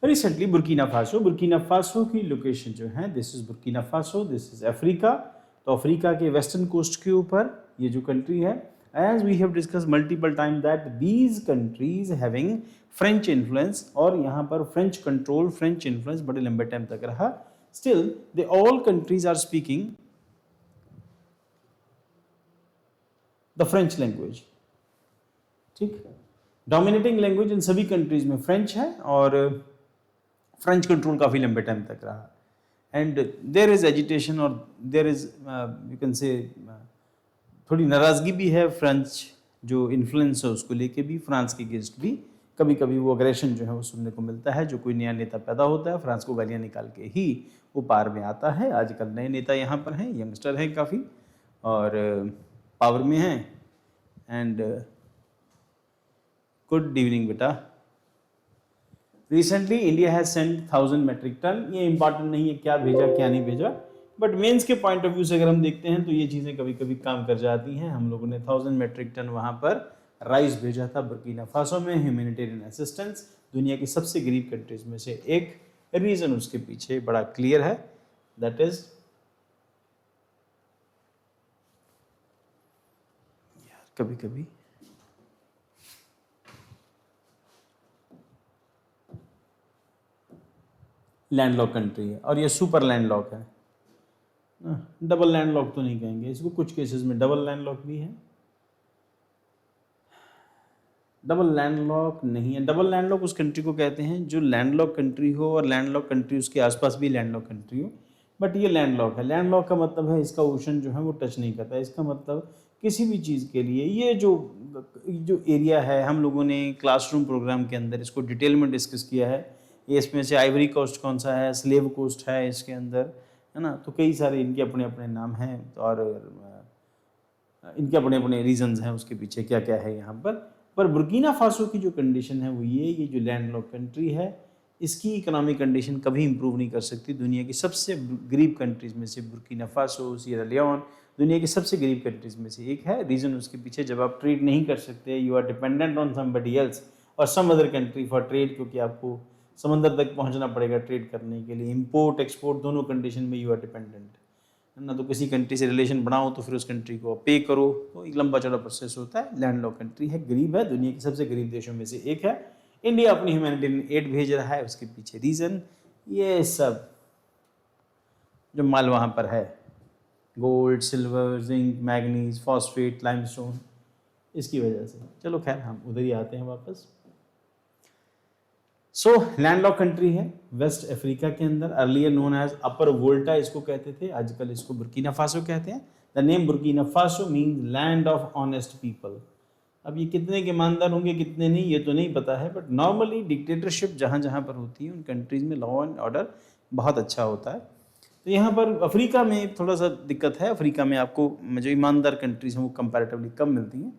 Recently Burkina Faso की location जो है, this is Burkina Faso, this is Africa. तो अफ्रीका के वेस्टर्न कोस्ट के ऊपर ये जो कंट्री है, as we have discuss multiple time that these countries having French influence, और यहाँ पर फ्रेंच कंट्रोल, फ्रेंच इन्फ्लुएंस बड़े लंबे टाइम तक रहा। Still they all countries are speaking the French language. ठीक, डोमिनेटिंग लैंग्वेज इन सभी कंट्रीज में फ्रेंच है, और फ्रेंच कंट्रोल काफ़ी लंबे टाइम तक रहा। एंड देयर इज एजिटेशन, और there is you can say थोड़ी नाराज़गी भी है फ्रेंच जो इन्फ्लुएंस है उसको लेके भी, फ्रांस के अगेंस्ट भी कभी कभी वो अग्रेशन जो है वो सुनने को मिलता है। जो कोई नया नेता पैदा होता है, फ्रांस को गालियाँ निकाल के ही वो पार में आता है। आजकल नए नेता यहाँ पर हैं, यंगस्टर हैं काफ़ी, और पावर में हैं। एंड गुड इवनिंग बेटा। Recently India has sent 1000 metric tonne. ये इंपॉर्टेंट नहीं है क्या भेजा क्या नहीं भेजा, बट मेंस के पॉइंट ऑफ व्यू से अगर हम देखते हैं तो ये चीज़ें कभी कभी काम कर जाती हैं। हम लोगों ने 1000 मेट्रिक टन वहाँ पर राइस भेजा था बुर्किना फासो में, ह्यूमैनिटेरियन असिस्टेंस, दुनिया की सबसे गरीब कंट्रीज में से एक। रीज़न उसके पीछे बड़ा क्लियर है, दैट इज कभी कभी लैंडलॉक कंट्री है, और ये सुपर लैंडलॉक है। डबल लैंडलॉक तो नहीं कहेंगे इसको, कुछ केसेस में डबल लैंडलॉक भी है, डबल लैंडलॉक नहीं है। डबल लैंडलॉक उस कंट्री को कहते हैं जो लैंडलॉक कंट्री हो और लैंडलॉक कंट्री उसके आसपास भी लैंडलॉक कंट्री हो, बट ये लैंडलॉक है। लैंडलॉक का मतलब है इसका ओशन जो है वो टच नहीं करता। इसका मतलब किसी भी चीज़ के लिए ये जो एरिया है, हम लोगों ने क्लासरूम प्रोग्राम के अंदर इसको डिटेल में डिस्कस किया है। ये इसमें से आइवरी कोस्ट कौन सा है, स्लेव कोस्ट है इसके अंदर, है ना। तो कई सारे इनके अपने अपने नाम हैं, और इनके अपने अपने रीजंस हैं उसके पीछे क्या क्या है यहाँ पर बुर्किना फासो की जो कंडीशन है वो ये जो लैंडलॉक कंट्री है इसकी इकोनॉमिक कंडीशन कभी इंप्रूव नहीं कर सकती। दुनिया की सबसे गरीब कंट्रीज में से बुर्किना फासो, सियरा लियोन दुनिया की सबसे गरीब कंट्रीज में से एक है। रीज़न उसके पीछे, जब आप ट्रेड नहीं कर सकते, you are dependent on somebody else और some other country for trade, क्योंकि आपको समंदर तक पहुंचना पड़ेगा ट्रेड करने के लिए। इंपोर्ट एक्सपोर्ट दोनों कंडीशन में यू आर डिपेंडेंट, है ना। तो किसी कंट्री से रिलेशन बनाओ तो फिर उस कंट्री को पे करो, तो एक लंबा चौड़ा प्रोसेस होता है। लैंडलॉक कंट्री है, गरीब है, दुनिया की सबसे गरीब देशों में से एक है। इंडिया अपनी ह्यूमैनिटेरियन एड भेज रहा है, उसके पीछे रीज़न ये सब जो माल वहाँ पर है, gold, silver, zinc, manganese, phosphate, limestone, इसकी वजह से। चलो खैर हम उधर ही आते हैं वापस। सो लैंडलॉक कंट्री है वेस्ट अफ्रीका के अंदर, अर्लियर नोन एज अपर वोल्टा इसको कहते थे, आजकल इसको बुर्किना फासो कहते हैं। The name Burkina Faso means land of honest people. अब ये कितने के ईमानदार होंगे कितने नहीं ये तो नहीं पता है, बट नॉर्मली डिक्टेटरशिप जहाँ जहाँ पर होती है उन कंट्रीज में लॉ एंड ऑर्डर बहुत अच्छा होता है। तो यहाँ पर अफ्रीका में थोड़ा सा दिक्कत है। अफ्रीका में आपको जो ईमानदार कंट्रीज हैं वो कंपैरेटिवली कम मिलती हैं।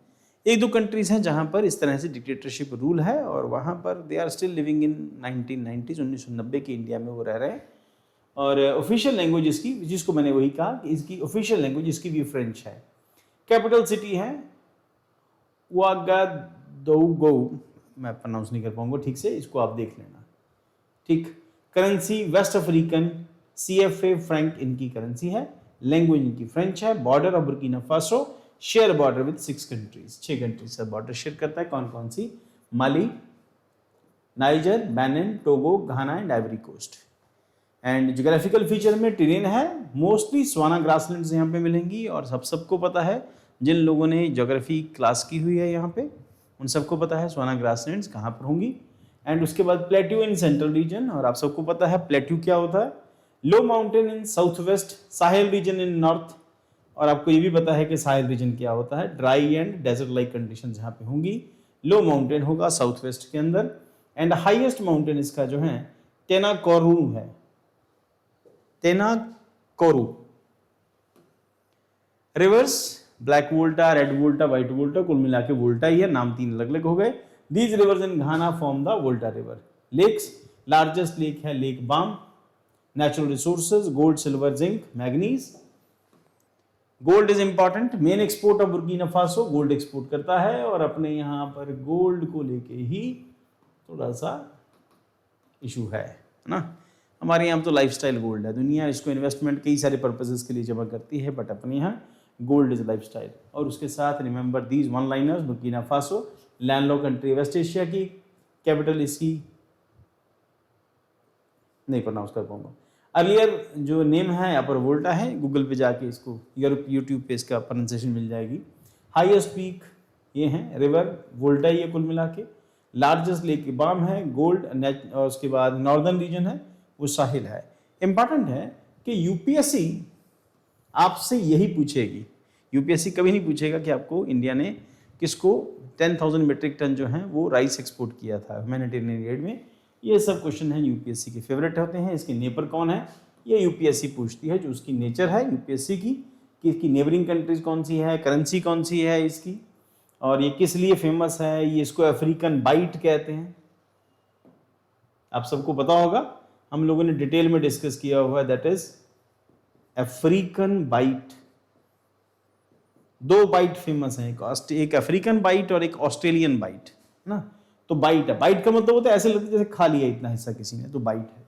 एक दो कंट्रीज़ हैं जहाँ पर इस तरह से डिक्टेटरशिप रूल है, और वहाँ पर they are still living in 1990s, 1990 की इंडिया में वो रह रहे हैं। और ऑफिशियल लैंग्वेज इसकी, जिसको मैंने वही कहा कि इसकी ऑफिशियल लैंग्वेज इसकी भी फ्रेंच है। कैपिटल सिटी है ouagadougou, मैं प्रोनाउंस नहीं कर पाऊंगा ठीक से, इसको आप देख लेना। ठीक, currency West African CFA franc इनकी करेंसी है। लैंग्वेज इनकी फ्रेंच है। Border of Burkina Faso share border with 6 countries, 6 countries से बॉर्डर शेयर करता है। कौन कौन सी? Mali, Niger, Benin, Togo, Ghana and Ivory Coast. And geographical feature में टेरेन है, मोस्टली स्वाना ग्रासलैंड्स यहाँ पे मिलेंगी, और सबको पता है जिन लोगों ने ज्योग्राफी क्लास की हुई है यहाँ पे उन सबको पता है स्वाना ग्रासलैंड्स कहाँ पर होंगी। एंड उसके बाद प्लेट्यू इन सेंट्रल रीजन, और आप सबको पता है प्लेट्यू क्या होता है। Low mountain in south west, Sahel region in north, और आपको ये भी पता है कि साहेल रीजन क्या होता है। Dry and desert like conditions यहाँ पे होंगी। लो माउंटेन होगा साउथ वेस्ट के अंदर। एंड हाईएस्ट माउंटेन इसका जो है टेनाकोरू है, टेनाकोरू। रिवर्स ब्लैक वोल्टा, रेड वोल्टा, व्हाइट वोल्टा, कुल मिला के वोल्टा ही है, नाम 3 अलग अलग हो गए। These rivers in Ghana form the Volta river. Lakes, largest lake है lake Bam. Natural resources gold, silver, zinc, manganese. Gold is important, main export of Burkina Faso gold export करता है, और अपने यहाँ पर गोल्ड को लेके ही थोड़ा सा इशू है ना। हमारे यहाँ तो लाइफस्टाइल गोल्ड है, दुनिया इसको इन्वेस्टमेंट कई सारे पर्पसेस के लिए जमा करती है, बट अपने यहाँ गोल्ड इज लाइफस्टाइल। और उसके साथ remember these one liners, Burkina Faso landlocked country, west Asia की कैपिटल इसकी नहीं प्रोनाउंस कर पाऊंगा। अर्लियर जो नेम है यहाँ पर वोल्टा है, गूगल पे जाके इसको यूट्यूब पे इसका प्रोनाउंसिएशन मिल जाएगी। हाईएस्ट पीक ये है, रिवर वोल्टा ये कुल मिला के। लार्जेस्ट लेक बाम है, गोल्ड, और उसके बाद नॉर्दर्न रीजन है वो साहिल है। इंपॉर्टेंट है कि यूपीएससी आपसे यही पूछेगी, यूपीएससी कभी नहीं पूछेगा कि आपको इंडिया ने किसको 10,000 मीट्रिक टन जो है वो राइस एक्सपोर्ट किया था ह्यूमैनिटेरियन एड में। ये सब क्वेश्चन है यूपीएससी के फेवरेट होते हैं। इसके नेबर कौन है ये यूपीएससी पूछती है, जो उसकी नेचर है यूपीएससी की, कि इसकी नेबरिंग कंट्रीज कौन सी है, करेंसी कौन सी है इसकी, और ये किस लिए फेमस है। ये इसको अफ्रीकन बाइट कहते हैं, आप सबको पता होगा, हम लोगों ने डिटेल में डिस्कस किया हुआ है, दैट इज अफ्रीकन बाइट। दो बाइट फेमस है, एक अफ्रीकन बाइट और एक ऑस्ट्रेलियन बाइट ना। तो बाइट है, बाइट का मतलब होता है ऐसे लगता है जैसे खा लिया इतना हिस्सा किसी ने, तो बाइट है।